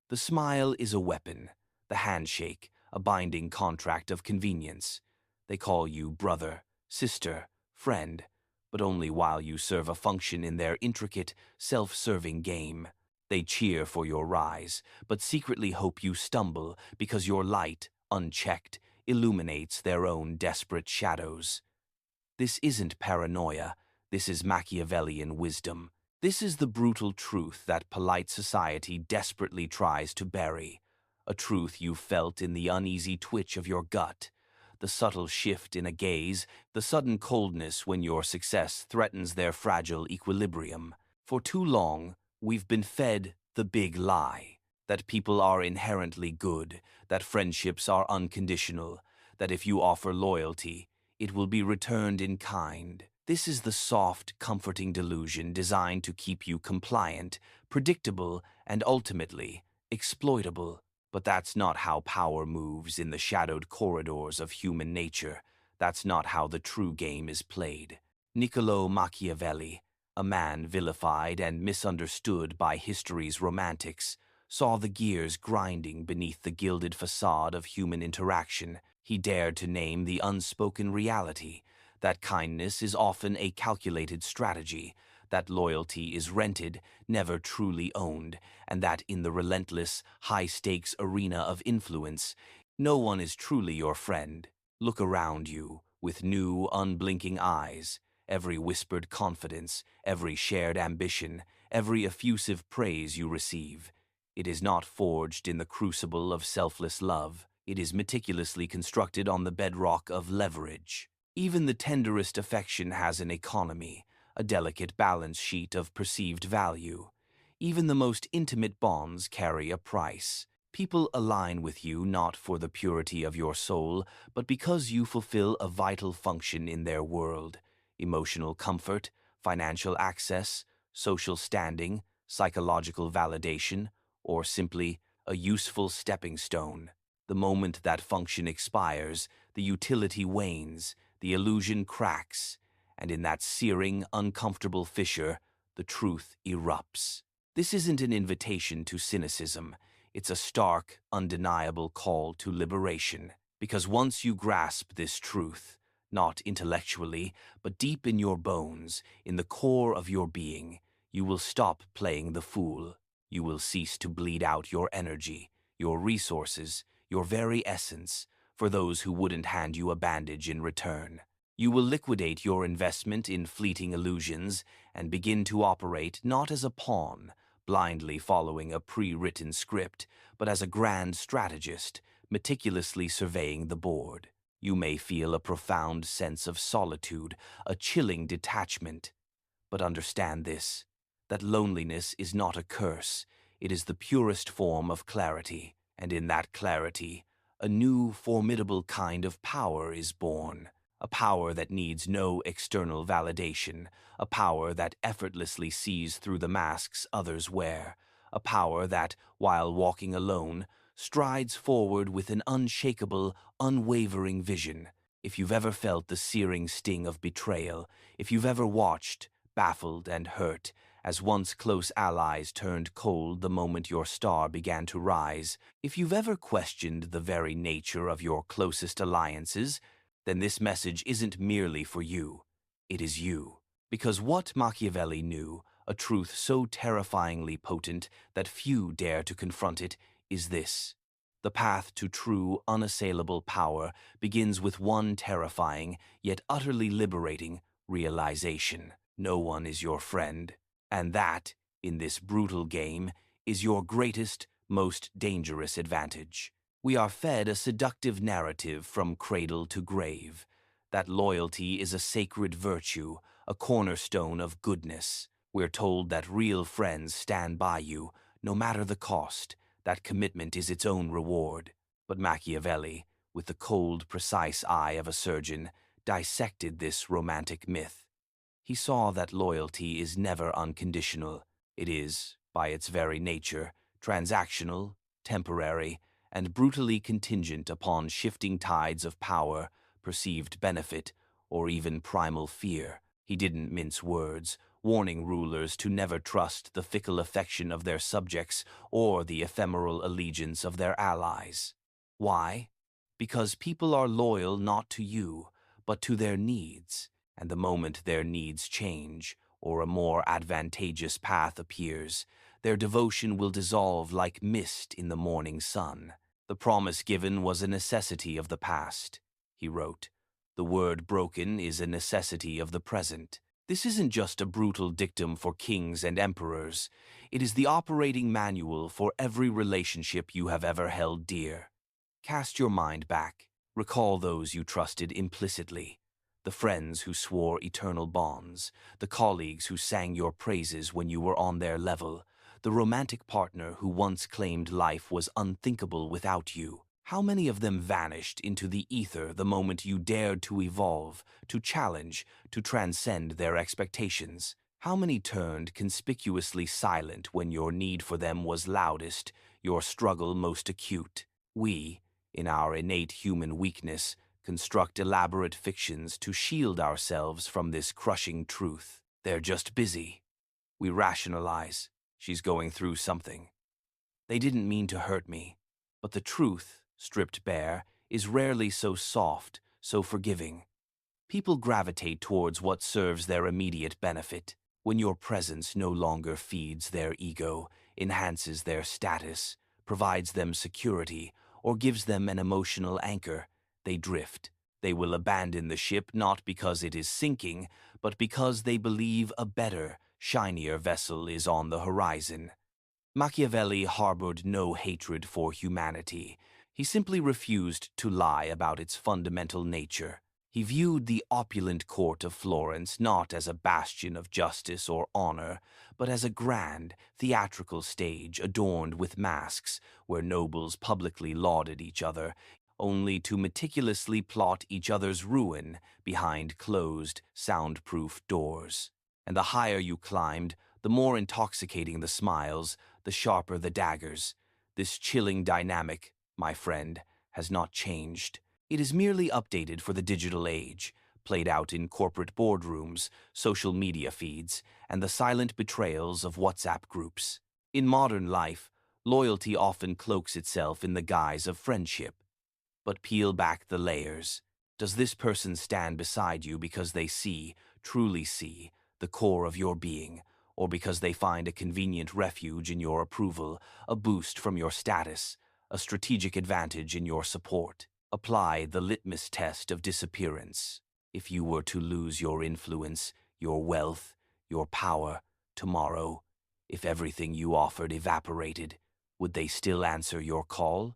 The smile is a weapon, the handshake, a binding contract of convenience. They call you brother, sister, friend, but only while you serve a function in their intricate, self-serving game. They cheer for your rise, but secretly hope you stumble because your light, unchecked, illuminates their own desperate shadows. This isn't paranoia, this is Machiavellian wisdom. This is the brutal truth that polite society desperately tries to bury, a truth you felt in the uneasy twitch of your gut, the subtle shift in a gaze, the sudden coldness when your success threatens their fragile equilibrium. For too long, we've been fed the big lie, that people are inherently good, that friendships are unconditional, that if you offer loyalty, it will be returned in kind. This is the soft, comforting delusion designed to keep you compliant, predictable, and ultimately exploitable. But that's not how power moves in the shadowed corridors of human nature. That's not how the true game is played. Niccolo Machiavelli, a man vilified and misunderstood by history's romantics, saw the gears grinding beneath the gilded facade of human interaction. He dared to name the unspoken reality, that kindness is often a calculated strategy, that loyalty is rented, never truly owned, and that in the relentless, high-stakes arena of influence, no one is truly your friend. Look around you, with new, unblinking eyes. Every whispered confidence, every shared ambition, every effusive praise you receive. It is not forged in the crucible of selfless love. It is meticulously constructed on the bedrock of leverage. Even the tenderest affection has an economy, a delicate balance sheet of perceived value. Even the most intimate bonds carry a price. People align with you not for the purity of your soul, but because you fulfill a vital function in their world. Emotional comfort, financial access, social standing, psychological validation, or simply a useful stepping stone. The moment that function expires, the utility wanes, the illusion cracks, and in that searing, uncomfortable fissure, the truth erupts. This isn't an invitation to cynicism. It's a stark, undeniable call to liberation. Because once you grasp this truth, not intellectually, but deep in your bones, in the core of your being, you will stop playing the fool. You will cease to bleed out your energy, your resources, your very essence, for those who wouldn't hand you a bandage in return. You will liquidate your investment in fleeting illusions and begin to operate not as a pawn, blindly following a pre-written script, but as a grand strategist, meticulously surveying the board. You may feel a profound sense of solitude, a chilling detachment. But understand this, that loneliness is not a curse. It is the purest form of clarity, and in that clarity, a new, formidable kind of power is born. A power that needs no external validation, a power that effortlessly sees through the masks others wear, a power that, while walking alone, strides forward with an unshakable, unwavering vision. If you've ever felt the searing sting of betrayal, if you've ever watched, baffled and hurt, as once close allies turned cold the moment your star began to rise, if you've ever questioned the very nature of your closest alliances, then this message isn't merely for you. It is you. Because what Machiavelli knew, a truth so terrifyingly potent that few dare to confront it, is this. The path to true, unassailable power begins with one terrifying, yet utterly liberating, realization. No one is your friend. And that, in this brutal game, is your greatest, most dangerous advantage. We are fed a seductive narrative from cradle to grave, that loyalty is a sacred virtue, a cornerstone of goodness. We're told that real friends stand by you, no matter the cost, that commitment is its own reward. But Machiavelli, with the cold, precise eye of a surgeon, dissected this romantic myth. He saw that loyalty is never unconditional. It is, by its very nature, transactional, temporary, and brutally contingent upon shifting tides of power, perceived benefit, or even primal fear. He didn't mince words. warning rulers to never trust the fickle affection of their subjects or the ephemeral allegiance of their allies. Why? Because people are loyal not to you, but to their needs, and the moment their needs change, or a more advantageous path appears, their devotion will dissolve like mist in the morning sun. The promise given was a necessity of the past, he wrote. The word broken is a necessity of the present. This isn't just a brutal dictum for kings and emperors. It is the operating manual for every relationship you have ever held dear. Cast your mind back. Recall those you trusted implicitly. The friends who swore eternal bonds. The colleagues who sang your praises when you were on their level. The romantic partner who once claimed life was unthinkable without you. How many of them vanished into the ether the moment you dared to evolve, to challenge, to transcend their expectations? How many turned conspicuously silent when your need for them was loudest, your struggle most acute? We, in our innate human weakness, construct elaborate fictions to shield ourselves from this crushing truth. They're just busy. We rationalize. She's going through something. They didn't mean to hurt me. But the truth, stripped bare, is rarely so soft, so forgiving. People gravitate towards what serves their immediate benefit. When your presence no longer feeds their ego, enhances their status, provides them security, or gives them an emotional anchor, they drift. They will abandon the ship not because it is sinking, but because they believe a better, shinier vessel is on the horizon. Machiavelli harbored no hatred for humanity. He simply refused to lie about its fundamental nature. He viewed the opulent court of Florence not as a bastion of justice or honor, but as a grand, theatrical stage adorned with masks, where nobles publicly lauded each other, only to meticulously plot each other's ruin behind closed, soundproof doors. And the higher you climbed, the more intoxicating the smiles, the sharper the daggers. This chilling dynamic, my friend, has not changed. It is merely updated for the digital age, played out in corporate boardrooms, social media feeds, and the silent betrayals of WhatsApp groups. In modern life, loyalty often cloaks itself in the guise of friendship. But peel back the layers. Does this person stand beside you because they see, truly see, the core of your being, or because they find a convenient refuge in your approval, a boost from your status, a strategic advantage in your support? Apply the litmus test of disappearance. If you were to lose your influence, your wealth, your power, tomorrow, if everything you offered evaporated, would they still answer your call?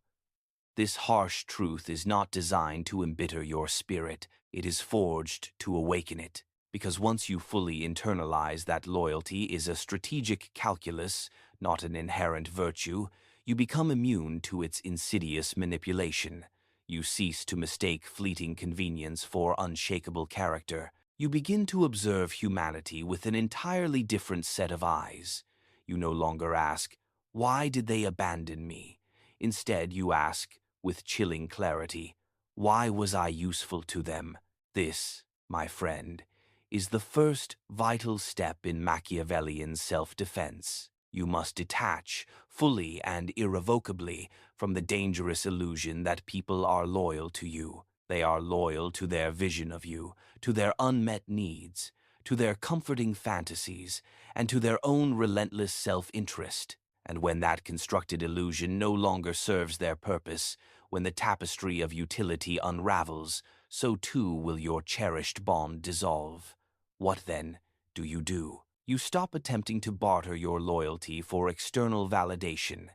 This harsh truth is not designed to embitter your spirit. It is forged to awaken it. Because once you fully internalize that loyalty is a strategic calculus, not an inherent virtue, you become immune to its insidious manipulation. You cease to mistake fleeting convenience for unshakable character. You begin to observe humanity with an entirely different set of eyes. You no longer ask, "Why did they abandon me?" Instead, you ask, with chilling clarity, "Why was I useful to them?" This, my friend, is the first vital step in Machiavellian self-defense. You must detach, fully and irrevocably, from the dangerous illusion that people are loyal to you. They are loyal to their vision of you, to their unmet needs, to their comforting fantasies, and to their own relentless self-interest. And when that constructed illusion no longer serves their purpose, when the tapestry of utility unravels, so too will your cherished bond dissolve. What then do? You stop attempting to barter your loyalty for external validation.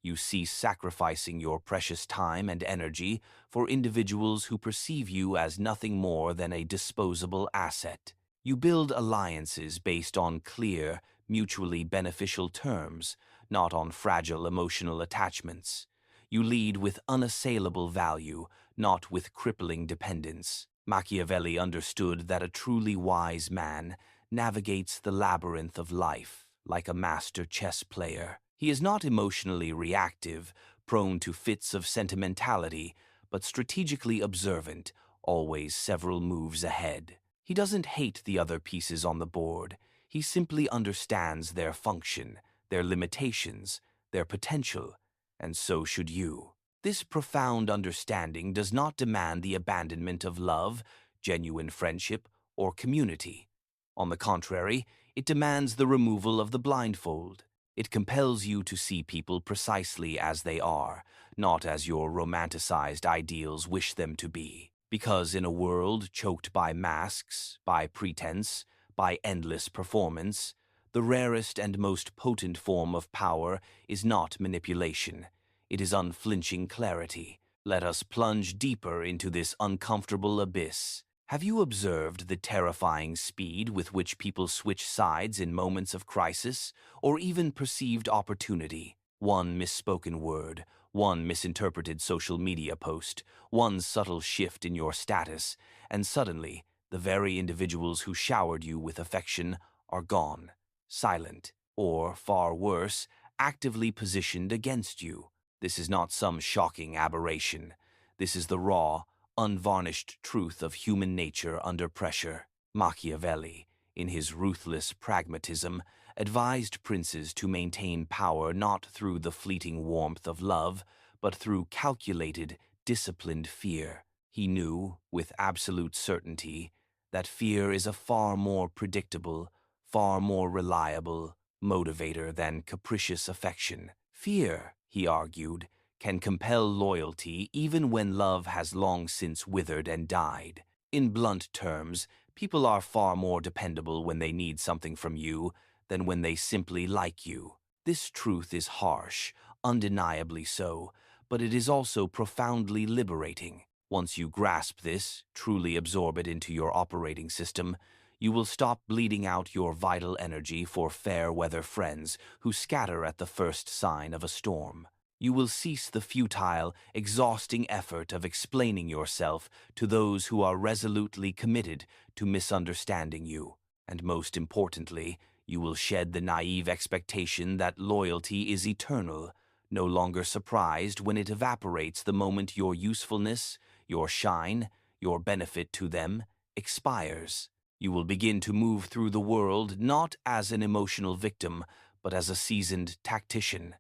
You cease sacrificing your precious time and energy for individuals who perceive you as nothing more than a disposable asset. You build alliances based on clear, mutually beneficial terms, not on fragile emotional attachments. You lead with unassailable value, not with crippling dependence. Machiavelli understood that a truly wise man navigates the labyrinth of life like a master chess player. He is not emotionally reactive, prone to fits of sentimentality, but strategically observant, always several moves ahead. He doesn't hate the other pieces on the board. He simply understands their function, their limitations, their potential, and so should you. This profound understanding does not demand the abandonment of love, genuine friendship, or community. On the contrary, it demands the removal of the blindfold. It compels you to see people precisely as they are, not as your romanticized ideals wish them to be. Because in a world choked by masks, by pretense, by endless performance, the rarest and most potent form of power is not manipulation. It is unflinching clarity. Let us plunge deeper into this uncomfortable abyss. Have you observed the terrifying speed with which people switch sides in moments of crisis, or even perceived opportunity? One misspoken word, one misinterpreted social media post, one subtle shift in your status, and suddenly, the very individuals who showered you with affection are gone, silent, or, far worse, actively positioned against you. This is not some shocking aberration. This is the raw, unvarnished truth of human nature under pressure. Machiavelli, in his ruthless pragmatism, advised princes to maintain power not through the fleeting warmth of love, but through calculated, disciplined fear. He knew, with absolute certainty, that fear is a far more predictable, far more reliable motivator than capricious affection. Fear, he argued, can compel loyalty even when love has long since withered and died. In blunt terms, people are far more dependable when they need something from you than when they simply like you. This truth is harsh, undeniably so, but it is also profoundly liberating. Once you grasp this, truly absorb it into your operating system, you will stop bleeding out your vital energy for fair-weather friends who scatter at the first sign of a storm. You will cease the futile, exhausting effort of explaining yourself to those who are resolutely committed to misunderstanding you. And most importantly, you will shed the naive expectation that loyalty is eternal, no longer surprised when it evaporates the moment your usefulness, your shine, your benefit to them expires. You will begin to move through the world not as an emotional victim, but as a seasoned tactician.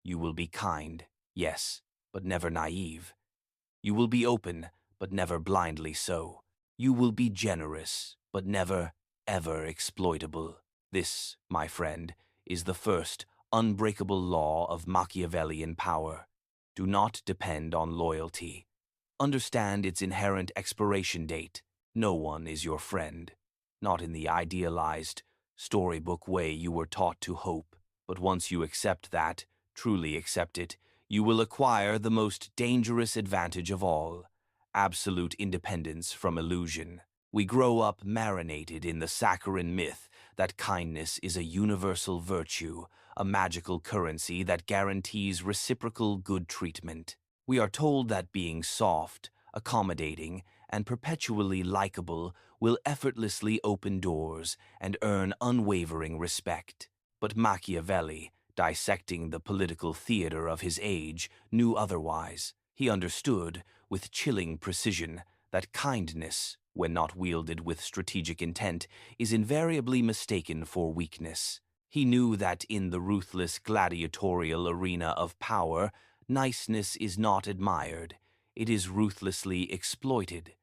You will be kind, yes, but never naive. You will be open, but never blindly so. You will be generous, but never, ever exploitable. This, my friend, is the first, unbreakable law of Machiavellian power. Do not depend on loyalty. Understand its inherent expiration date. No one is your friend. Not in the idealized, storybook way you were taught to hope. But once you accept that, truly accept it, you will acquire the most dangerous advantage of all, absolute independence from illusion. We grow up marinated in the saccharine myth that kindness is a universal virtue, a magical currency that guarantees reciprocal good treatment. We are told that being soft, accommodating, and perpetually likable will effortlessly open doors and earn unwavering respect. But Machiavelli, dissecting the political theater of his age, knew otherwise. He understood, with chilling precision, that kindness, when not wielded with strategic intent, is invariably mistaken for weakness. He knew that in the ruthless gladiatorial arena of power, niceness is not admired, it is ruthlessly exploited.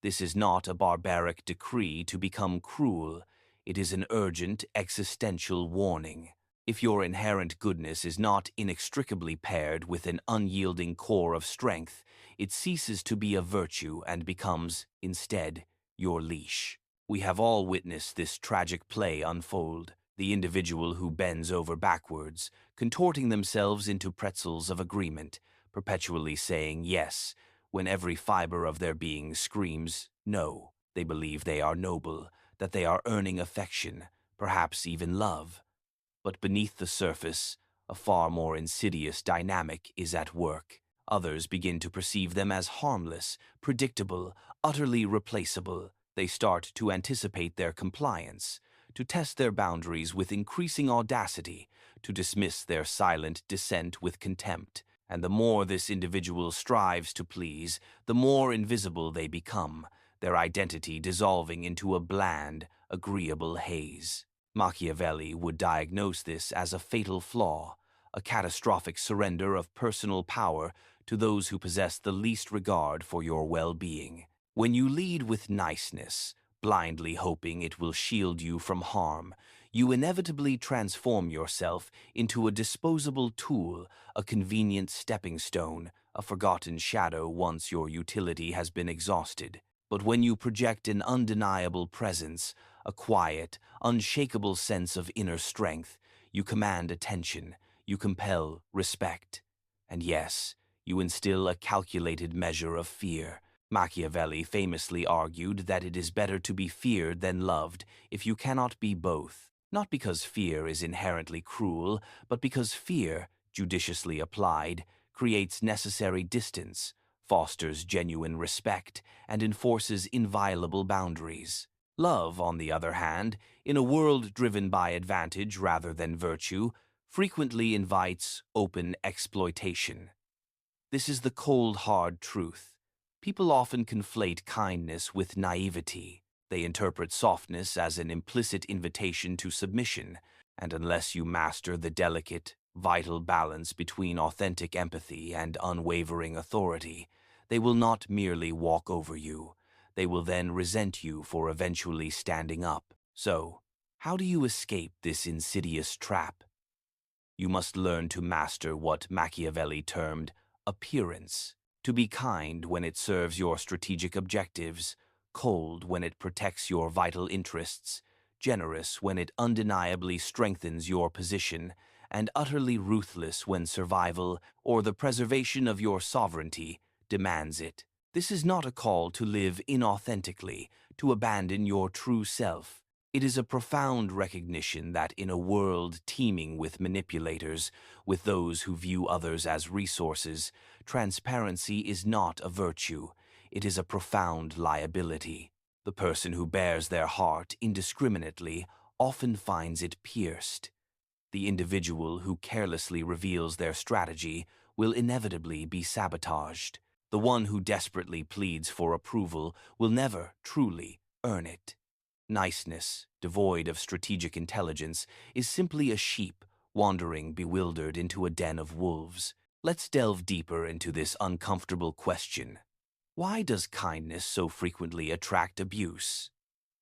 This is not a barbaric decree to become cruel, it is an urgent existential warning. If your inherent goodness is not inextricably paired with an unyielding core of strength, it ceases to be a virtue and becomes, instead, your leash. We have all witnessed this tragic play unfold. The individual who bends over backwards, contorting themselves into pretzels of agreement, perpetually saying yes, when every fiber of their being screams no. They believe they are noble, that they are earning affection, perhaps even love. But beneath the surface, a far more insidious dynamic is at work. Others begin to perceive them as harmless, predictable, utterly replaceable. They start to anticipate their compliance, to test their boundaries with increasing audacity, to dismiss their silent dissent with contempt. And the more this individual strives to please, the more invisible they become, their identity dissolving into a bland, agreeable haze. Machiavelli would diagnose this as a fatal flaw, a catastrophic surrender of personal power to those who possess the least regard for your well-being. When you lead with niceness, blindly hoping it will shield you from harm, you inevitably transform yourself into a disposable tool, a convenient stepping stone, a forgotten shadow once your utility has been exhausted. But when you project an undeniable presence, a quiet, unshakable sense of inner strength, you command attention, you compel respect. And yes, you instill a calculated measure of fear. Machiavelli famously argued that it is better to be feared than loved if you cannot be both. Not because fear is inherently cruel, but because fear, judiciously applied, creates necessary distance, fosters genuine respect, and enforces inviolable boundaries. Love, on the other hand, in a world driven by advantage rather than virtue, frequently invites open exploitation. This is the cold, hard truth. People often conflate kindness with naivety. They interpret softness as an implicit invitation to submission, and unless you master the delicate, vital balance between authentic empathy and unwavering authority, they will not merely walk over you. They will then resent you for eventually standing up. So, how do you escape this insidious trap? You must learn to master what Machiavelli termed appearance. To be kind when it serves your strategic objectives, cold when it protects your vital interests, generous when it undeniably strengthens your position, and utterly ruthless when survival or the preservation of your sovereignty demands it. This is not a call to live inauthentically, to abandon your true self. It is a profound recognition that in a world teeming with manipulators, with those who view others as resources, transparency is not a virtue. It is a profound liability. The person who bears their heart indiscriminately often finds it pierced. The individual who carelessly reveals their strategy will inevitably be sabotaged. The one who desperately pleads for approval will never truly earn it. Niceness, devoid of strategic intelligence, is simply a sheep wandering bewildered into a den of wolves. Let's delve deeper into this uncomfortable question. Why does kindness so frequently attract abuse?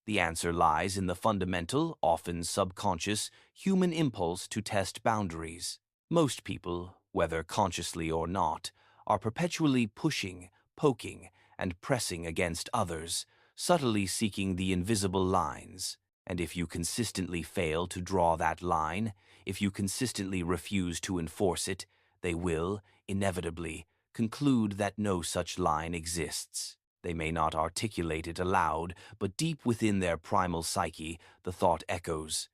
The answer lies in the fundamental, often subconscious, human impulse to test boundaries. Most people, whether consciously or not, are perpetually pushing, poking, and pressing against others, subtly seeking the invisible lines. And if you consistently fail to draw that line, if you consistently refuse to enforce it, they will, inevitably, conclude that no such line exists. They may not articulate it aloud, but deep within their primal psyche, the thought echoes,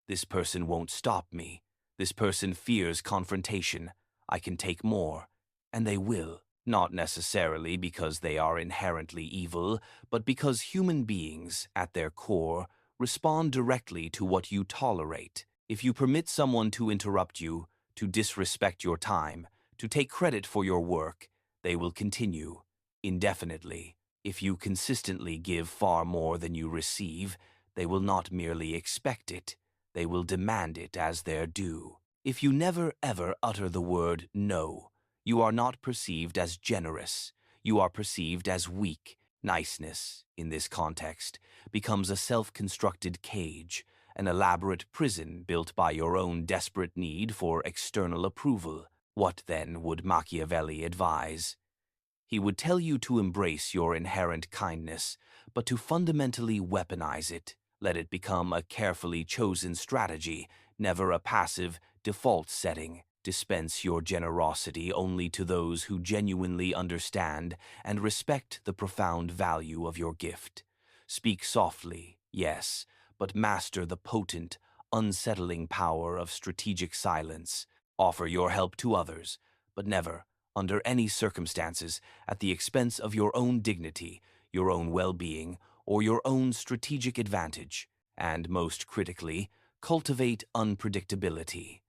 "This person won't stop me. This person fears confrontation. I can take more." And they will. Not necessarily because they are inherently evil, but because human beings, at their core, respond directly to what you tolerate. If you permit someone to interrupt you, to disrespect your time, to take credit for your work, they will continue, indefinitely. If you consistently give far more than you receive, they will not merely expect it, they will demand it as their due. If you never ever utter the word no, you are not perceived as generous. You are perceived as weak. Niceness, in this context, becomes a self-constructed cage, an elaborate prison built by your own desperate need for external approval. What, then, would Machiavelli advise? He would tell you to embrace your inherent kindness, but to fundamentally weaponize it. Let it become a carefully chosen strategy, never a passive, default setting. Dispense your generosity only to those who genuinely understand and respect the profound value of your gift. Speak softly, yes, but master the potent, unsettling power of strategic silence. Offer your help to others, but never, under any circumstances, at the expense of your own dignity, your own well-being, or your own strategic advantage. And most critically, cultivate unpredictability.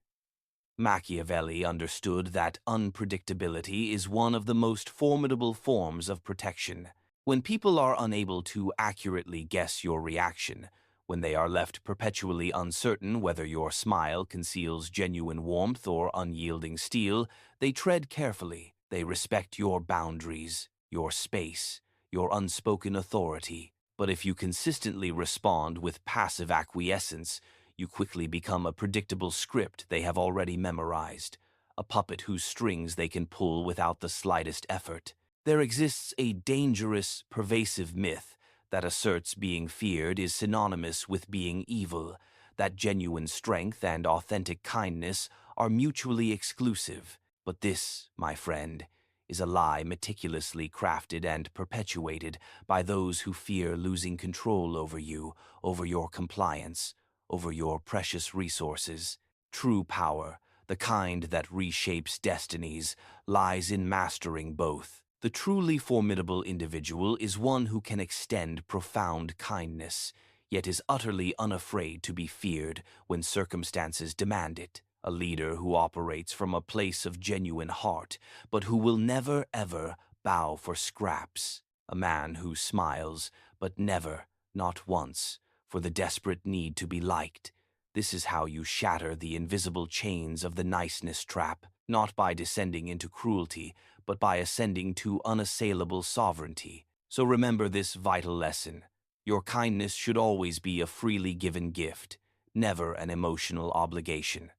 Machiavelli understood that unpredictability is one of the most formidable forms of protection. When people are unable to accurately guess your reaction, When they are left perpetually uncertain whether your smile conceals genuine warmth or unyielding steel, they tread carefully. They respect your boundaries, your space, your unspoken authority. But if you consistently respond with passive acquiescence, you quickly become a predictable script they have already memorized, a puppet whose strings they can pull without the slightest effort. There exists a dangerous, pervasive myth that asserts being feared is synonymous with being evil, that genuine strength and authentic kindness are mutually exclusive. But this, my friend, is a lie meticulously crafted and perpetuated by those who fear losing control over you, over your compliance, over your precious resources. True power, the kind that reshapes destinies, lies in mastering both. The truly formidable individual is one who can extend profound kindness, yet is utterly unafraid to be feared when circumstances demand it. A leader who operates from a place of genuine heart, but who will never, ever bow for scraps. A man who smiles, but never, not once, for the desperate need to be liked. This is how you shatter the invisible chains of the niceness trap, not by descending into cruelty, but by ascending to unassailable sovereignty. So remember this vital lesson. Your kindness should always be a freely given gift, never an emotional obligation.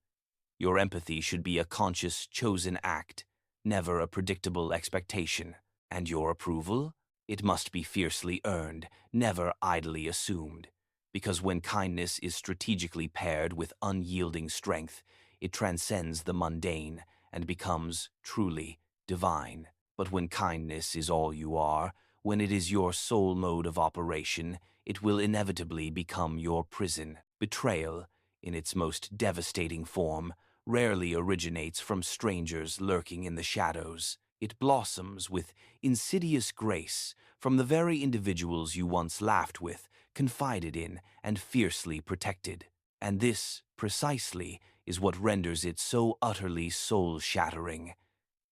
Your empathy should be a conscious, chosen act, never a predictable expectation. And your approval? It must be fiercely earned, never idly assumed. Because when kindness is strategically paired with unyielding strength, it transcends the mundane and becomes truly divine. But when kindness is all you are, when it is your sole mode of operation, it will inevitably become your prison. Betrayal, in its most devastating form, rarely originates from strangers lurking in the shadows. It blossoms with insidious grace from the very individuals you once laughed with, confided in, and fiercely protected. And this, precisely, is what renders it so utterly soul-shattering.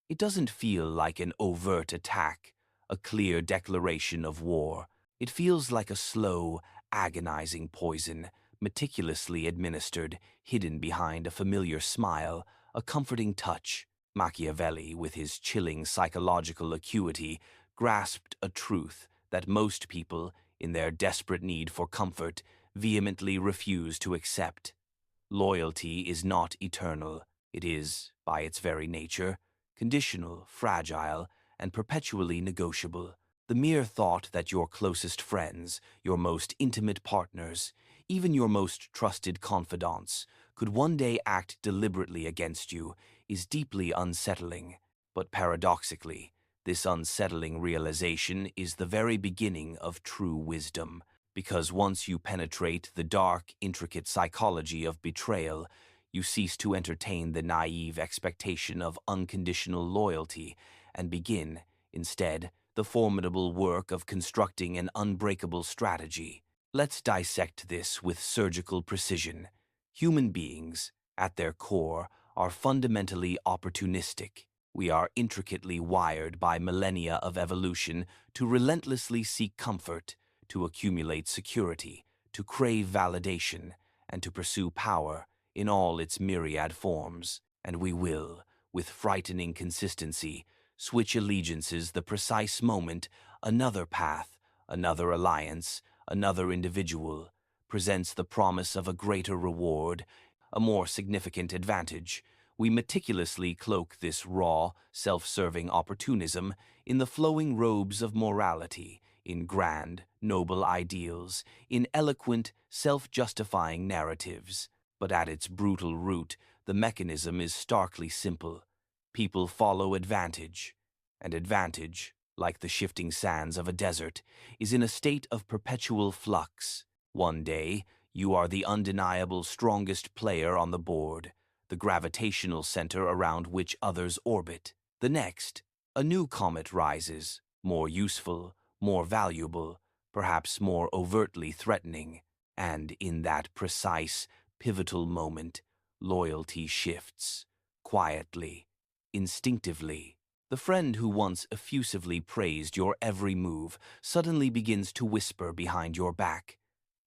It doesn't feel like an overt attack, a clear declaration of war. It feels like a slow, agonizing poison, meticulously administered, hidden behind a familiar smile, a comforting touch. Machiavelli, with his chilling psychological acuity, grasped a truth that most people, in their desperate need for comfort, vehemently refuse to accept. Loyalty is not eternal. It is, by its very nature, conditional, fragile, and perpetually negotiable. The mere thought that your closest friends, your most intimate partners, even your most trusted confidants, could one day act deliberately against you is deeply unsettling. But paradoxically, this unsettling realization is the very beginning of true wisdom, because once you penetrate the dark, intricate psychology of betrayal, you cease to entertain the naive expectation of unconditional loyalty and begin, instead, the formidable work of constructing an unbreakable strategy. Let's dissect this with surgical precision. Human beings, at their core, are fundamentally opportunistic. We are intricately wired by millennia of evolution to relentlessly seek comfort, to accumulate security, to crave validation, and to pursue power in all its myriad forms. And we will, with frightening consistency, switch allegiances the precise moment another path, another alliance, another individual presents the promise of a greater reward, a more significant advantage. We meticulously cloak this raw, self-serving opportunism in the flowing robes of morality, in grand, noble ideals, in eloquent, self-justifying narratives. But at its brutal root, the mechanism is starkly simple. People follow advantage, and advantage, like the shifting sands of a desert, is in a state of perpetual flux. One day, you are the undeniable strongest player on the board, the gravitational center around which others orbit. The next, a new comet rises, more useful, more valuable, perhaps more overtly threatening. And in that precise, pivotal moment, loyalty shifts, quietly, instinctively. The friend who once effusively praised your every move suddenly begins to whisper behind your back,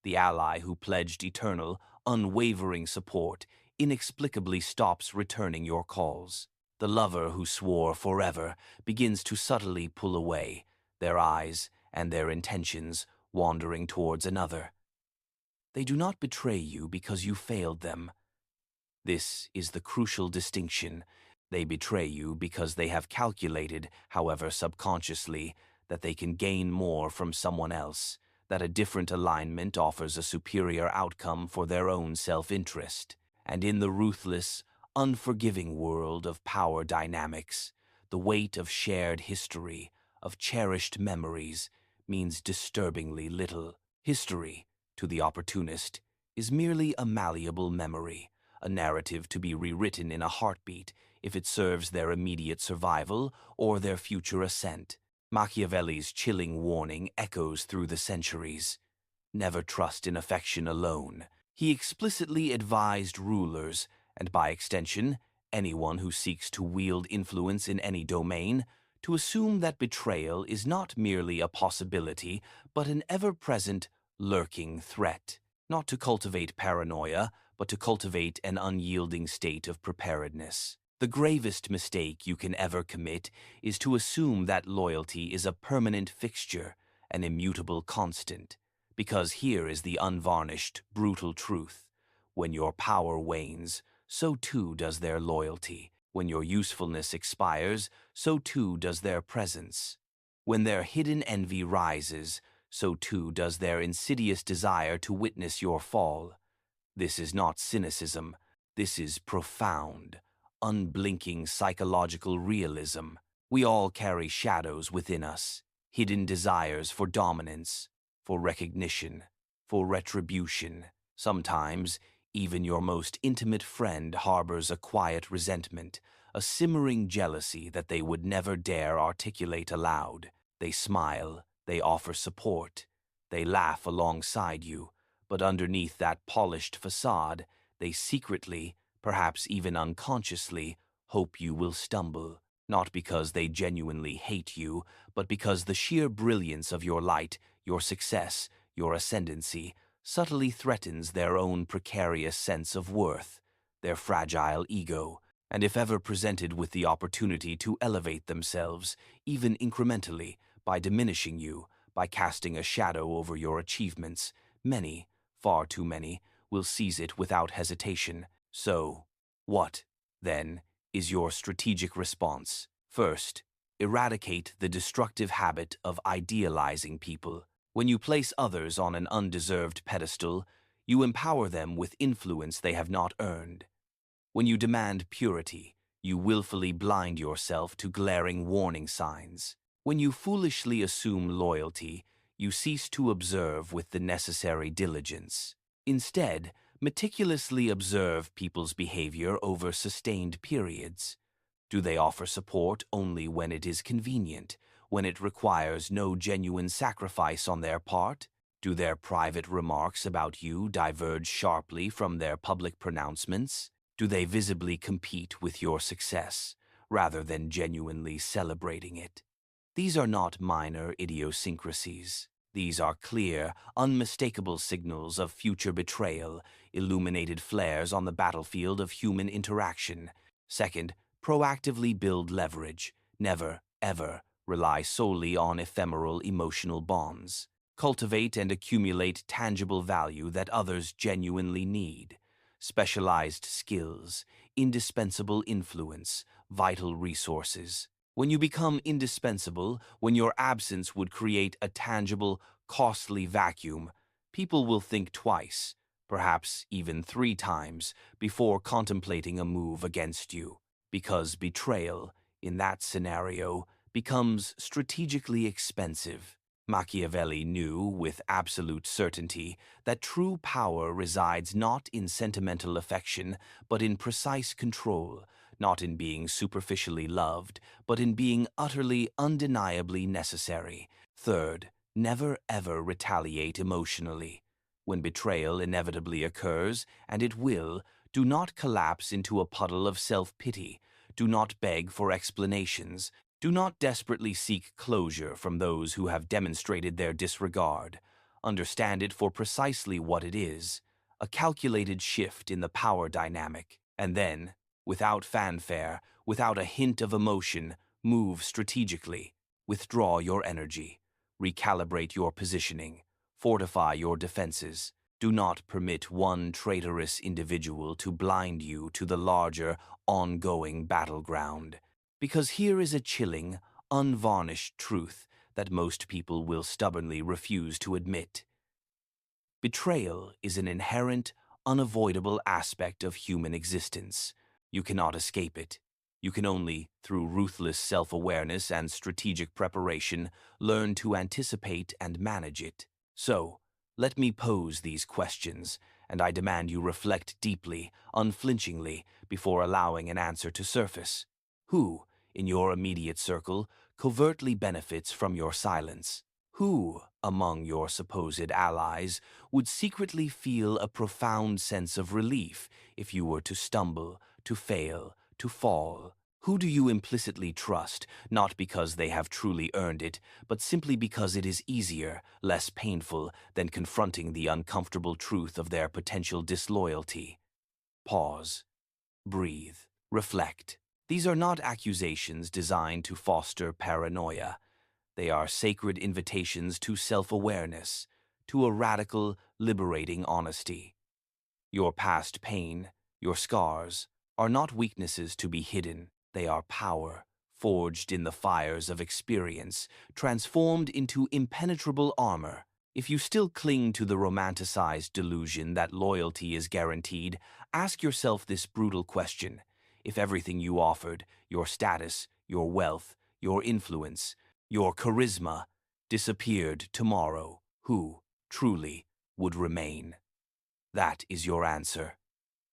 The ally who pledged eternal, unwavering support inexplicably stops returning your calls. The lover who swore forever begins to subtly pull away, their eyes and their intentions wandering towards another. They do not betray you because you failed them. This is the crucial distinction. They betray you because they have calculated, however subconsciously, that they can gain more from someone else, that a different alignment offers a superior outcome for their own self-interest. And in the ruthless, unforgiving world of power dynamics, the weight of shared history, of cherished memories, means disturbingly little. History, to the opportunist, is merely a malleable memory, a narrative to be rewritten in a heartbeat if it serves their immediate survival or their future ascent. Machiavelli's chilling warning echoes through the centuries. Never trust in affection alone. He explicitly advised rulers, and by extension, anyone who seeks to wield influence in any domain, to assume that betrayal is not merely a possibility, but an ever-present, lurking threat. Not to cultivate paranoia, but to cultivate an unyielding state of preparedness. The gravest mistake you can ever commit is to assume that loyalty is a permanent fixture, an immutable constant, because here is the unvarnished, brutal truth. When your power wanes, so too does their loyalty. When your usefulness expires, so too does their presence. When their hidden envy rises, so too does their insidious desire to witness your fall. This is not cynicism. This is profound, unblinking psychological realism. We all carry shadows within us, hidden desires for dominance, for recognition, for retribution. Sometimes, even your most intimate friend harbors a quiet resentment, a simmering jealousy that they would never dare articulate aloud. They smile, they offer support, they laugh alongside you, but underneath that polished facade, they secretly, perhaps even unconsciously, hope you will stumble, not because they genuinely hate you, but because the sheer brilliance of your light, your success, your ascendancy, subtly threatens their own precarious sense of worth, their fragile ego, and if ever presented with the opportunity to elevate themselves, even incrementally, by diminishing you, by casting a shadow over your achievements, many, far too many, will seize it without hesitation. So, what, then, is your strategic response? First, eradicate the destructive habit of idealizing people. When you place others on an undeserved pedestal, you empower them with influence they have not earned. When you demand purity, you willfully blind yourself to glaring warning signs. When you foolishly assume loyalty, you cease to observe with the necessary diligence. Instead, meticulously observe people's behavior over sustained periods. Do they offer support only when it is convenient, when it requires no genuine sacrifice on their part? Do their private remarks about you diverge sharply from their public pronouncements? Do they visibly compete with your success, rather than genuinely celebrating it? These are not minor idiosyncrasies. These are clear, unmistakable signals of future betrayal, illuminated flares on the battlefield of human interaction. Second, proactively build leverage. Never, ever rely solely on ephemeral emotional bonds. Cultivate and accumulate tangible value that others genuinely need. Specialized skills, indispensable influence, vital resources. When you become indispensable, when your absence would create a tangible, costly vacuum, people will think twice, perhaps even 3 times, before contemplating a move against you. Because betrayal, in that scenario, becomes strategically expensive. Machiavelli knew with absolute certainty that true power resides not in sentimental affection, but in precise control, not in being superficially loved, but in being utterly, undeniably necessary. Third, never ever retaliate emotionally. When betrayal inevitably occurs, and it will, do not collapse into a puddle of self-pity. Do not beg for explanations. Do not desperately seek closure from those who have demonstrated their disregard. understand it for precisely what it is, a calculated shift in the power dynamic, and then, without fanfare, without a hint of emotion, move strategically, withdraw your energy, recalibrate your positioning, fortify your defenses. Do not permit one traitorous individual to blind you to the larger, ongoing battleground. Because here is a chilling, unvarnished truth that most people will stubbornly refuse to admit. Betrayal is an inherent, unavoidable aspect of human existence. You cannot escape it. You can only, through ruthless self-awareness and strategic preparation, learn to anticipate and manage it. So, let me pose these questions, and I demand you reflect deeply, unflinchingly, before allowing an answer to surface. Who, in your immediate circle, covertly benefits from your silence? Who, among your supposed allies, would secretly feel a profound sense of relief if you were to stumble, to fail, to fall? Who do you implicitly trust, not because they have truly earned it, but simply because it is easier, less painful, than confronting the uncomfortable truth of their potential disloyalty? Pause. Breathe. Reflect. These are not accusations designed to foster paranoia. They are sacred invitations to self-awareness, to a radical, liberating honesty. Your past pain, your scars, are not weaknesses to be hidden. They are power, forged in the fires of experience, transformed into impenetrable armor. If you still cling to the romanticized delusion that loyalty is guaranteed, ask yourself this brutal question. If everything you offered, your status, your wealth, your influence, your charisma, disappeared tomorrow, who, truly, would remain? That is your answer.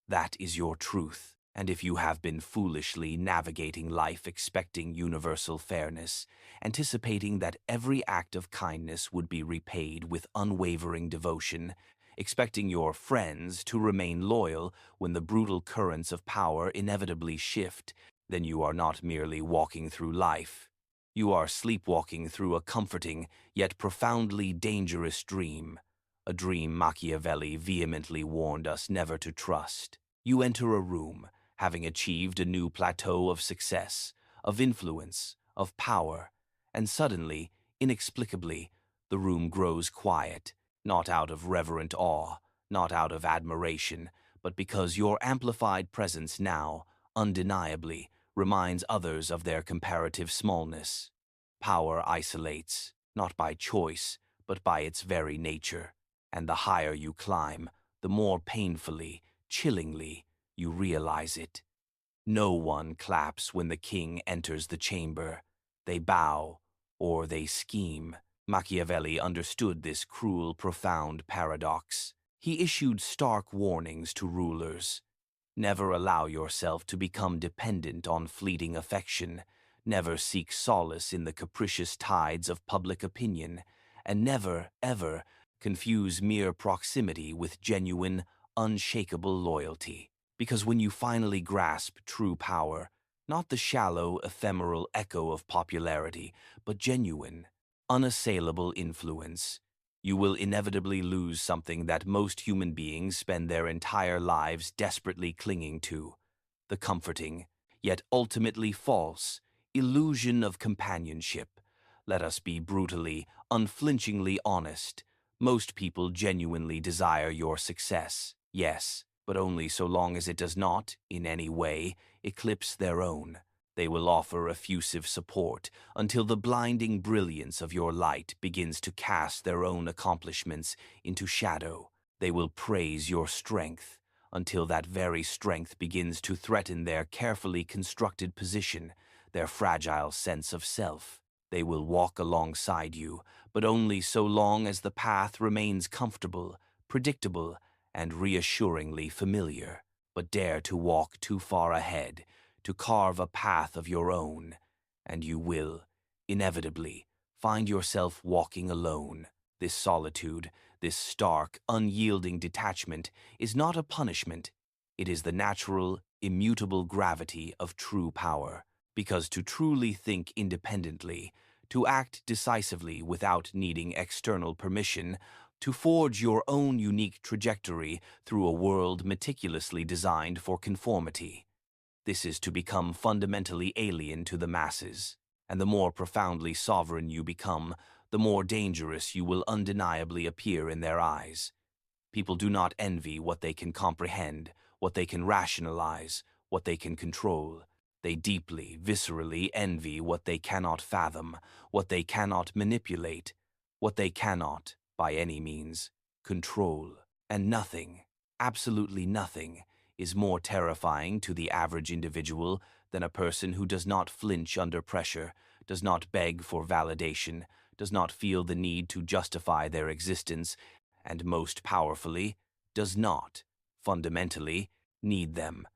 That is your truth. And if you have been foolishly navigating life expecting universal fairness, anticipating that every act of kindness would be repaid with unwavering devotion, expecting your friends to remain loyal when the brutal currents of power inevitably shift, then you are not merely walking through life. You are sleepwalking through a comforting, yet profoundly dangerous dream, a dream Machiavelli vehemently warned us never to trust. You enter a room, having achieved a new plateau of success, of influence, of power, and suddenly, inexplicably, the room grows quiet, not out of reverent awe, not out of admiration, but because your amplified presence now, undeniably, reminds others of their comparative smallness. Power isolates, not by choice, but by its very nature, and the higher you climb, the more painfully, chillingly, you realize it. No one claps when the king enters the chamber. They bow, or they scheme. Machiavelli understood this cruel, profound paradox. He issued stark warnings to rulers. Never allow yourself to become dependent on fleeting affection. Never seek solace in the capricious tides of public opinion. And never, ever, confuse mere proximity with genuine, unshakable loyalty. Because when you finally grasp true power, not the shallow, ephemeral echo of popularity, but genuine, unassailable influence, you will inevitably lose something that most human beings spend their entire lives desperately clinging to: the comforting, yet ultimately false, illusion of companionship. Let us be brutally, unflinchingly honest. Most people genuinely desire your success, yes, but only so long as it does not, in any way, eclipse their own. They will offer effusive support until the blinding brilliance of your light begins to cast their own accomplishments into shadow. They will praise your strength until that very strength begins to threaten their carefully constructed position, their fragile sense of self. They will walk alongside you, but only so long as the path remains comfortable, predictable, and reassuringly familiar. But dare to walk too far ahead, to carve a path of your own, and you will, inevitably, find yourself walking alone. This solitude, this stark, unyielding detachment, is not a punishment. It is the natural, immutable gravity of true power. Because to truly think independently, to act decisively without needing external permission, to forge your own unique trajectory through a world meticulously designed for conformity. This is to become fundamentally alien to the masses, and the more profoundly sovereign you become, the more dangerous you will undeniably appear in their eyes. People do not envy what they can comprehend, what they can rationalize, what they can control. They deeply, viscerally envy what they cannot fathom, what they cannot manipulate, what they cannot, by any means, control. And nothing, absolutely nothing, is more terrifying to the average individual than a person who does not flinch under pressure, does not beg for validation, does not feel the need to justify their existence, and most powerfully, does not, fundamentally, need them.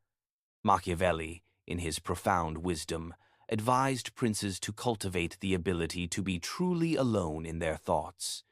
Machiavelli, in his profound wisdom, advised princes to cultivate the ability to be truly alone in their thoughts,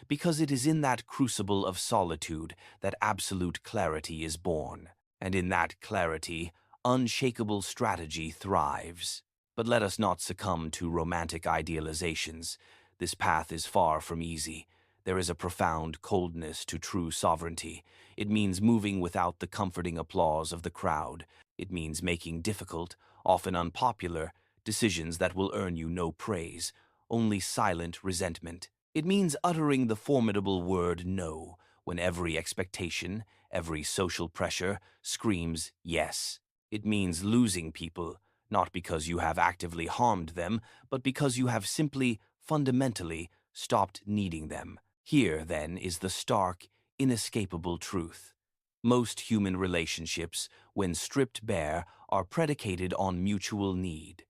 because it is in that crucible of solitude that absolute clarity is born, and in that clarity, unshakable strategy thrives. But let us not succumb to romantic idealizations. This path is far from easy. There is a profound coldness to true sovereignty. It means moving without the comforting applause of the crowd. It means making difficult, often unpopular, decisions that will earn you no praise, only silent resentment. It means uttering the formidable word no when every expectation, every social pressure screams yes. It means losing people, not because you have actively harmed them, but because you have simply, fundamentally, stopped needing them. Here, then, is the stark, inescapable truth. Most human relationships, when stripped bare, are predicated on mutual need.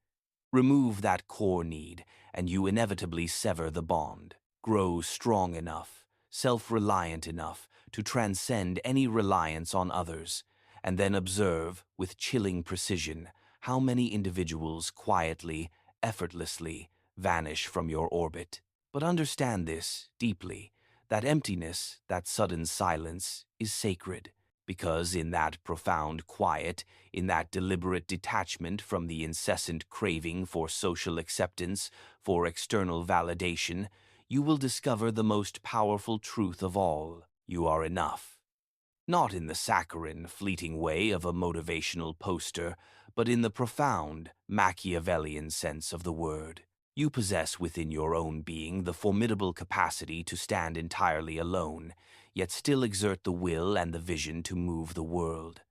Remove that core need, and you inevitably sever the bond. Grow strong enough, self-reliant enough to transcend any reliance on others, and then observe, with chilling precision, how many individuals quietly, effortlessly, vanish from your orbit. But understand this deeply, that emptiness, that sudden silence, is sacred, because in that profound quiet, in that deliberate detachment from the incessant craving for social acceptance, for external validation, you will discover the most powerful truth of all: you are enough. Not in the saccharine, fleeting way of a motivational poster, but in the profound, Machiavellian sense of the word. You possess within your own being the formidable capacity to stand entirely alone, yet still exert the will and the vision to move the world.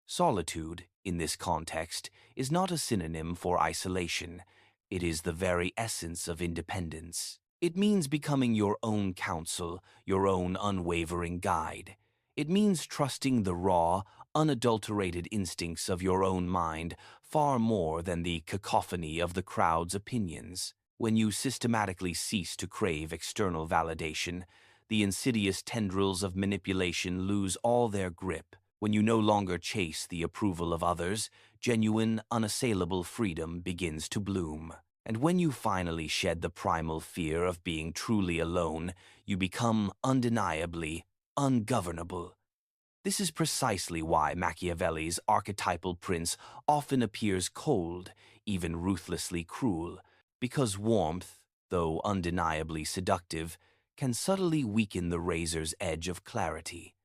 Solitude, in this context, is not a synonym for isolation. It is the very essence of independence. It means becoming your own counsel, your own unwavering guide. It means trusting the raw, unadulterated instincts of your own mind far more than the cacophony of the crowd's opinions. When you systematically cease to crave external validation, the insidious tendrils of manipulation lose all their grip. When you no longer chase the approval of others, genuine, unassailable freedom begins to bloom. And when you finally shed the primal fear of being truly alone, you become undeniably ungovernable. This is precisely why Machiavelli's archetypal prince often appears cold, even ruthlessly cruel, because warmth, though undeniably seductive, can subtly weaken the razor's edge of clarity.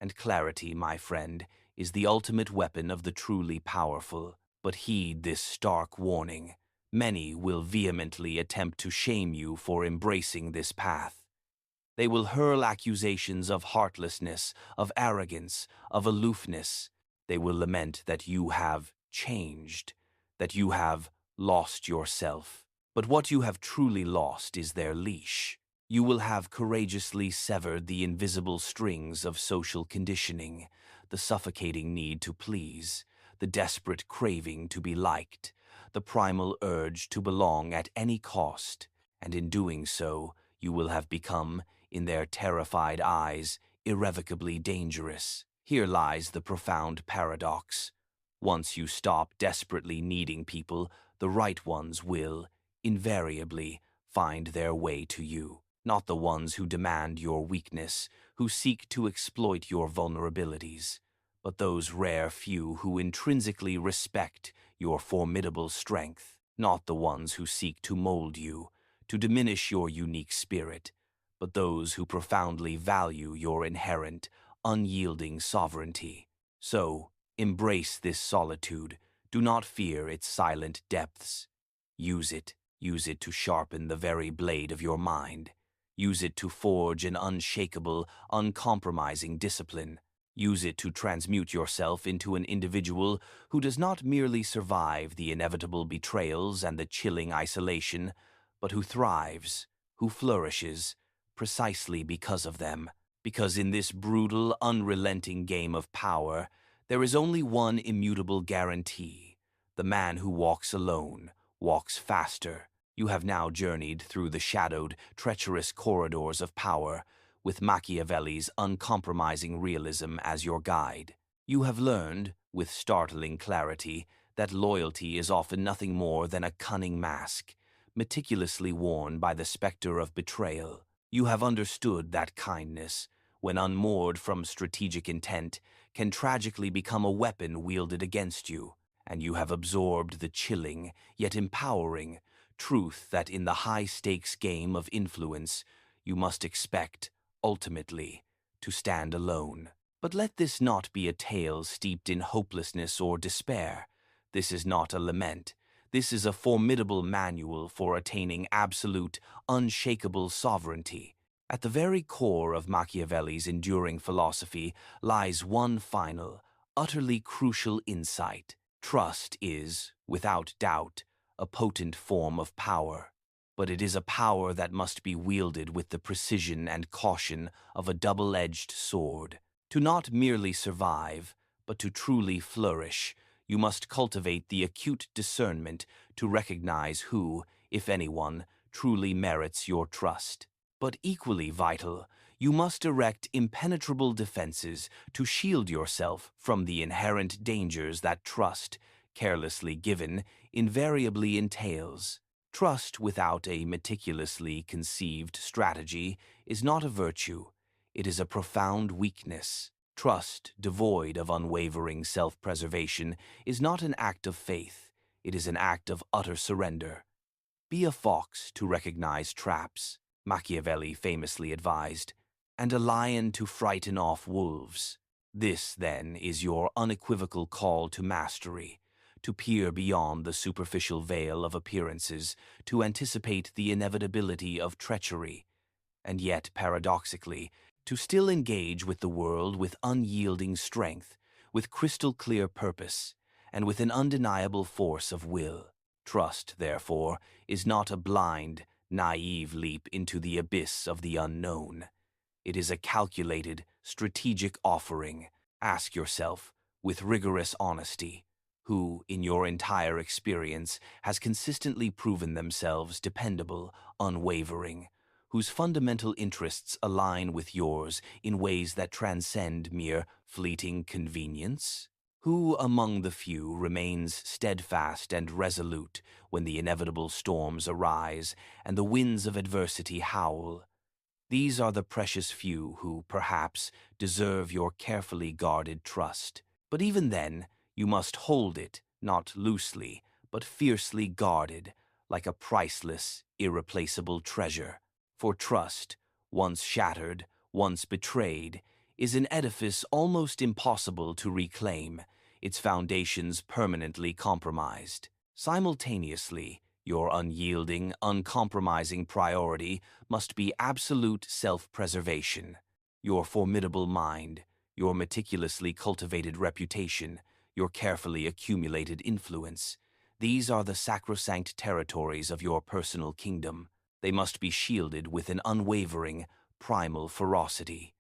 And clarity, my friend, is the ultimate weapon of the truly powerful. But heed this stark warning. Many will vehemently attempt to shame you for embracing this path. They will hurl accusations of heartlessness, of arrogance, of aloofness. They will lament that you have changed, that you have lost yourself. But what you have truly lost is their leash. You will have courageously severed the invisible strings of social conditioning, the suffocating need to please, the desperate craving to be liked, the primal urge to belong at any cost, and in doing so, you will have become, in their terrified eyes, irrevocably dangerous. Here lies the profound paradox. Once you stop desperately needing people, the right ones will, invariably, find their way to you. Not the ones who demand your weakness, who seek to exploit your vulnerabilities, but those rare few who intrinsically respect your formidable strength. Not the ones who seek to mold you, to diminish your unique spirit, but those who profoundly value your inherent, unyielding sovereignty. So, embrace this solitude. Do not fear its silent depths. Use it to sharpen the very blade of your mind. Use it to forge an unshakable, uncompromising discipline. Use it to transmute yourself into an individual who does not merely survive the inevitable betrayals and the chilling isolation, but who thrives, who flourishes, precisely because of them. Because in this brutal, unrelenting game of power, there is only one immutable guarantee. The man who walks alone walks faster. You have now journeyed through the shadowed, treacherous corridors of power, with Machiavelli's uncompromising realism as your guide. You have learned, with startling clarity, that loyalty is often nothing more than a cunning mask, meticulously worn by the specter of betrayal. You have understood that kindness, when unmoored from strategic intent, can tragically become a weapon wielded against you, and you have absorbed the chilling, yet empowering, truth that in the high-stakes game of influence, you must expect, ultimately, to stand alone. But let this not be a tale steeped in hopelessness or despair. This is not a lament. This is a formidable manual for attaining absolute, unshakable sovereignty. At the very core of Machiavelli's enduring philosophy lies one final, utterly crucial insight. Trust is, without doubt, a potent form of power, but it is a power that must be wielded with the precision and caution of a double-edged sword. To not merely survive, but to truly flourish, you must cultivate the acute discernment to recognize who, if anyone, truly merits your trust. But equally vital, you must erect impenetrable defenses to shield yourself from the inherent dangers that trust, carelessly given, invariably entails. Trust without a meticulously conceived strategy is not a virtue. It is a profound weakness. Trust, devoid of unwavering self-preservation, is not an act of faith. It is an act of utter surrender. Be a fox to recognize traps, Machiavelli famously advised, and a lion to frighten off wolves. This, then, is your unequivocal call to mastery, to peer beyond the superficial veil of appearances, to anticipate the inevitability of treachery, and yet, paradoxically, to still engage with the world with unyielding strength, with crystal-clear purpose, and with an undeniable force of will. Trust, therefore, is not a blind, naive leap into the abyss of the unknown. It is a calculated, strategic offering. Ask yourself, with rigorous honesty, who, in your entire experience, has consistently proven themselves dependable, unwavering, whose fundamental interests align with yours in ways that transcend mere fleeting convenience? Who among the few remains steadfast and resolute when the inevitable storms arise and the winds of adversity howl? These are the precious few who, perhaps, deserve your carefully guarded trust. But even then, you must hold it, not loosely, but fiercely guarded, like a priceless, irreplaceable treasure. For trust, once shattered, once betrayed, is an edifice almost impossible to reclaim, its foundations permanently compromised. Simultaneously, your unyielding, uncompromising priority must be absolute self-preservation. Your formidable mind, your meticulously cultivated reputation, your carefully accumulated influence, these are the sacrosanct territories of your personal kingdom. They must be shielded with an unwavering, primal ferocity.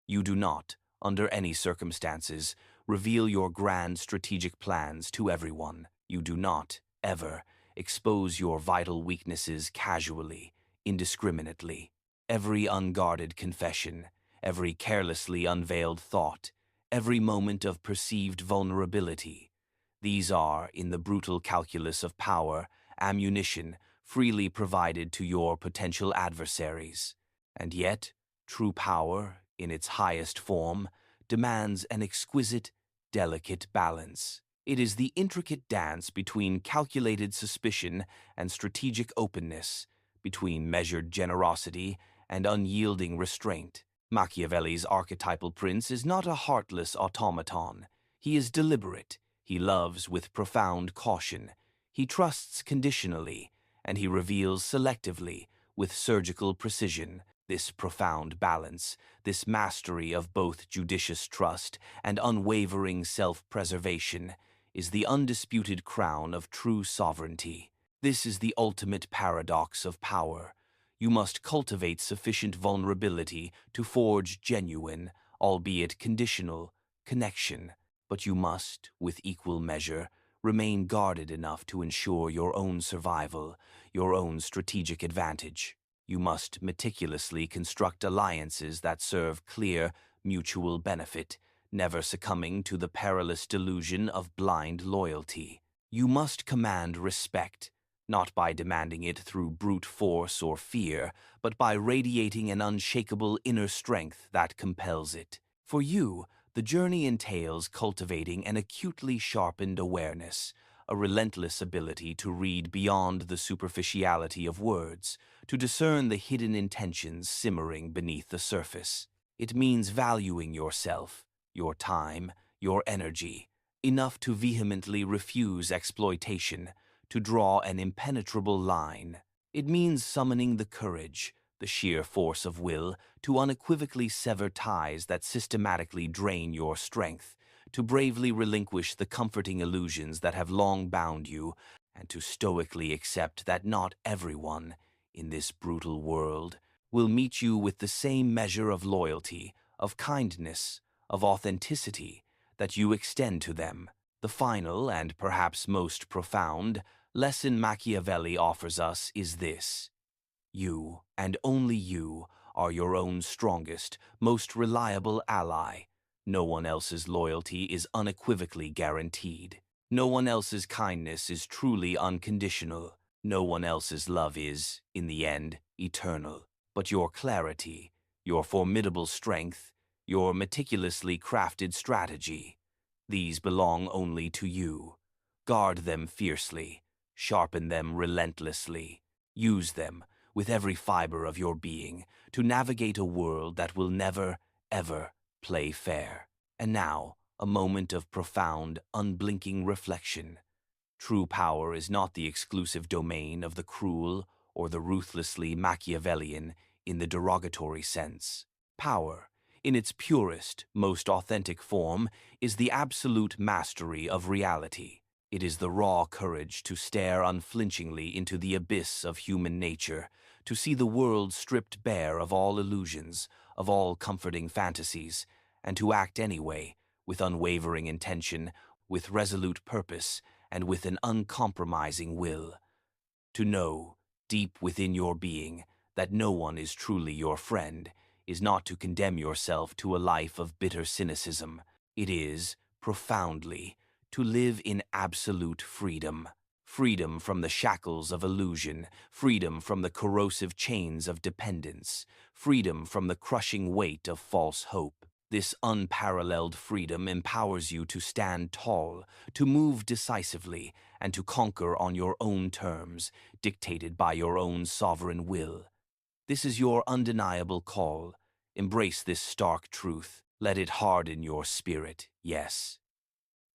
You do not, under any circumstances, reveal your grand strategic plans to everyone. You do not, ever, expose your vital weaknesses casually, indiscriminately. Every unguarded confession, every carelessly unveiled thought, every moment of perceived vulnerability, these are, in the brutal calculus of power, ammunition freely provided to your potential adversaries. And yet, true power, in its highest form, demands an exquisite, delicate balance. It is the intricate dance between calculated suspicion and strategic openness, between measured generosity and unyielding restraint. Machiavelli's archetypal prince is not a heartless automaton. He is deliberate. He loves with profound caution. He trusts conditionally, and he reveals selectively with surgical precision. This profound balance, this mastery of both judicious trust and unwavering self-preservation, is the undisputed crown of true sovereignty. This is the ultimate paradox of power. You must cultivate sufficient vulnerability to forge genuine, albeit conditional, connection, but you must, with equal measure, remain guarded enough to ensure your own survival, your own strategic advantage. You must meticulously construct alliances that serve clear, mutual benefit, never succumbing to the perilous delusion of blind loyalty. You must command respect, not by demanding it through brute force or fear, but by radiating an unshakable inner strength that compels it. For you, the journey entails cultivating an acutely sharpened awareness, a relentless ability to read beyond the superficiality of words, to discern the hidden intentions simmering beneath the surface. It means valuing yourself, your time, your energy, enough to vehemently refuse exploitation, to draw an impenetrable line. It means summoning the courage, the sheer force of will, to unequivocally sever ties that systematically drain your strength, to bravely relinquish the comforting illusions that have long bound you, and to stoically accept that not everyone, in this brutal world, will meet you with the same measure of loyalty, of kindness, of authenticity that you extend to them. The final, and perhaps most profound, lesson Machiavelli offers us is this: you, and only you, are your own strongest, most reliable ally. No one else's loyalty is unequivocally guaranteed. No one else's kindness is truly unconditional. No one else's love is, in the end, eternal. But your clarity, your formidable strength, your meticulously crafted strategy, these belong only to you. Guard them fiercely, sharpen them relentlessly, use them with every fiber of your being to navigate a world that will never, ever play fair. And now, a moment of profound, unblinking reflection. True power is not the exclusive domain of the cruel or the ruthlessly Machiavellian in the derogatory sense. Power, in its purest, most authentic form, is the absolute mastery of reality. It is the raw courage to stare unflinchingly into the abyss of human nature, to see the world stripped bare of all illusions, of all comforting fantasies, and to act anyway, with unwavering intention, with resolute purpose, and with an uncompromising will. To know, deep within your being, that no one is truly your friend, is not to condemn yourself to a life of bitter cynicism. It is, profoundly, to live in absolute freedom. Freedom from the shackles of illusion, freedom from the corrosive chains of dependence, freedom from the crushing weight of false hope. This unparalleled freedom empowers you to stand tall, to move decisively, and to conquer on your own terms, dictated by your own sovereign will. This is your undeniable call. Embrace this stark truth. Let it harden your spirit, yes,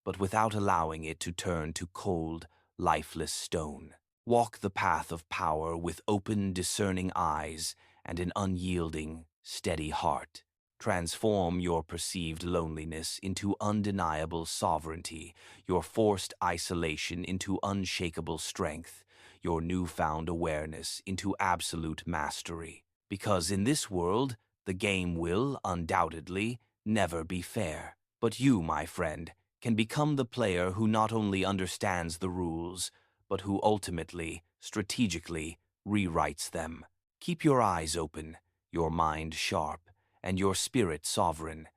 but without allowing it to turn to cold, lifeless stone. Walk the path of power with open, discerning eyes and an unyielding, steady heart. Transform your perceived loneliness into undeniable sovereignty, your forced isolation into unshakable strength, your newfound awareness into absolute mastery. Because in this world, the game will, undoubtedly, never be fair. But you, my friend, can become the player who not only understands the rules, but who ultimately, strategically, rewrites them. Keep your eyes open, your mind sharp, and your spirit sovereign.